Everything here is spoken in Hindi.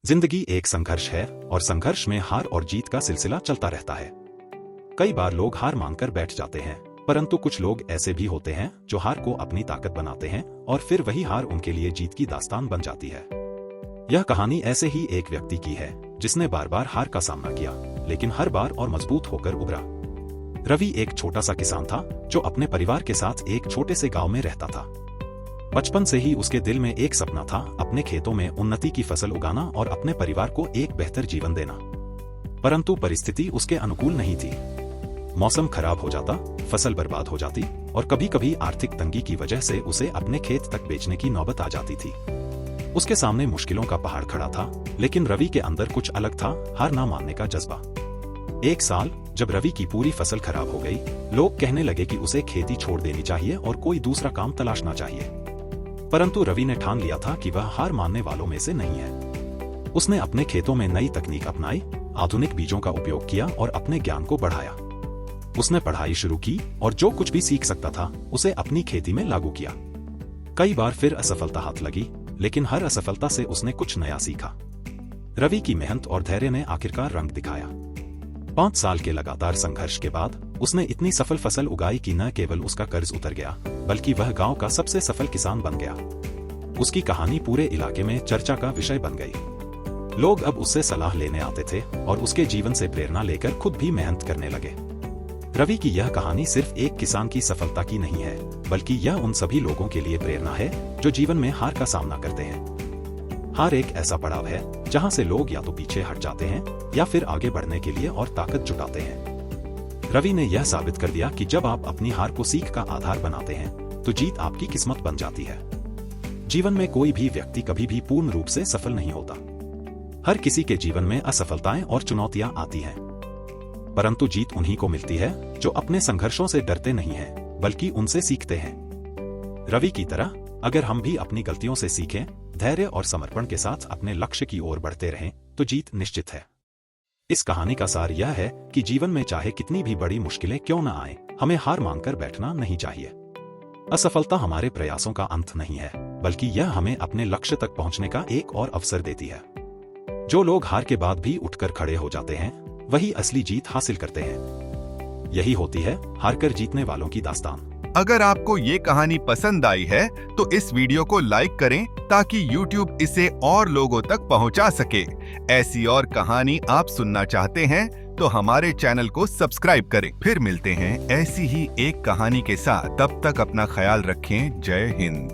जिंदगी एक संघर्ष है और संघर्ष में हार और जीत का सिलसिला चलता रहता है। कई बार लोग हार मानकर बैठ जाते हैं, परंतु कुछ लोग ऐसे भी होते हैं जो हार को अपनी ताकत बनाते हैं और फिर वही हार उनके लिए जीत की दास्तान बन जाती है। यह कहानी ऐसे ही एक व्यक्ति की है जिसने बार बार हार का सामना किया, लेकिन हर बार और मजबूत होकर उभरा। रवि एक छोटा सा किसान था जो अपने परिवार के साथ एक छोटे से गांव में रहता था। बचपन से ही उसके दिल में एक सपना था, अपने खेतों में उन्नति की फसल उगाना और अपने परिवार को एक बेहतर जीवन देना। परंतु परिस्थिति उसके अनुकूल नहीं थी। मौसम खराब हो जाता, फसल बर्बाद हो जाती और कभी कभी आर्थिक तंगी की वजह से उसे अपने खेत तक बेचने की नौबत आ जाती थी। उसके सामने मुश्किलों का पहाड़ खड़ा था, लेकिन रवि के अंदर कुछ अलग था, हार ना मानने का जज्बा। एक साल जब रवि की पूरी फसल खराब हो गई, लोग कहने लगे कि उसे खेती छोड़ देनी चाहिए और कोई दूसरा काम तलाशना चाहिए। परंतु रवि ने ठान लिया था कि वह हार मानने वालों में से नहीं है। उसने अपने खेतों में नई तकनीक अपनाई, आधुनिक बीजों का उपयोग किया और अपने ज्ञान को बढ़ाया। उसने पढ़ाई शुरू की और जो कुछ भी सीख सकता था उसे अपनी खेती में लागू किया। कई बार फिर असफलता हाथ लगी, लेकिन हर असफलता से उसने कुछ नया सीखा। रवि की मेहनत और धैर्य ने आखिरकार रंग दिखाया। 5 साल के लगातार संघर्ष के बाद उसने इतनी सफल फसल उगाई कि न केवल उसका कर्ज उतर गया, बल्कि वह गांव का सबसे सफल किसान बन गया। उसकी कहानी पूरे इलाके में चर्चा का विषय बन गई। लोग अब उससे सलाह लेने आते थे और उसके जीवन से प्रेरणा लेकर खुद भी मेहनत करने लगे। रवि की यह कहानी सिर्फ एक किसान की सफलता की नहीं है, बल्कि यह उन सभी लोगों के लिए प्रेरणा है जो जीवन में हार का सामना करते हैं। हार एक ऐसा पड़ाव है जहां से लोग या तो पीछे हट जाते हैं या फिर आगे बढ़ने के लिए और ताकत जुटाते हैं। रवि ने यह साबित कर दिया कि जब आप अपनी हार को सीख का आधार बनाते हैं तो जीत आपकी किस्मत बन जाती है। जीवन में कोई भी व्यक्ति कभी भी पूर्ण रूप से सफल नहीं होता। हर किसी के जीवन में असफलताएं और चुनौतियां आती हैं, परंतु जीत उन्हीं को मिलती है जो अपने संघर्षों से डरते नहीं हैं, बल्कि उनसे सीखते हैं। रवि की तरह अगर हम भी अपनी गलतियों से सीखें, धैर्य और समर्पण के साथ अपने लक्ष्य की ओर बढ़ते रहें, तो जीत निश्चित है। इस कहानी का सार यह है कि जीवन में चाहे कितनी भी बड़ी मुश्किलें क्यों न आए, हमें हार मानकर बैठना नहीं चाहिए। असफलता हमारे प्रयासों का अंत नहीं है, बल्कि यह हमें अपने लक्ष्य तक पहुंचने का एक और अवसर देती है। जो लोग हार के बाद भी उठकर खड़े हो जाते हैं, वही असली जीत हासिल करते हैं। यही होती है हारकर जीतने वालों की दास्तान। अगर आपको ये कहानी पसंद आई है तो इस वीडियो को लाइक करें ताकि YouTube इसे और लोगों तक पहुंचा सके। ऐसी और कहानी आप सुनना चाहते हैं तो हमारे चैनल को सब्सक्राइब करें। फिर मिलते हैं ऐसी ही एक कहानी के साथ। तब तक अपना ख्याल रखें। जय हिंद।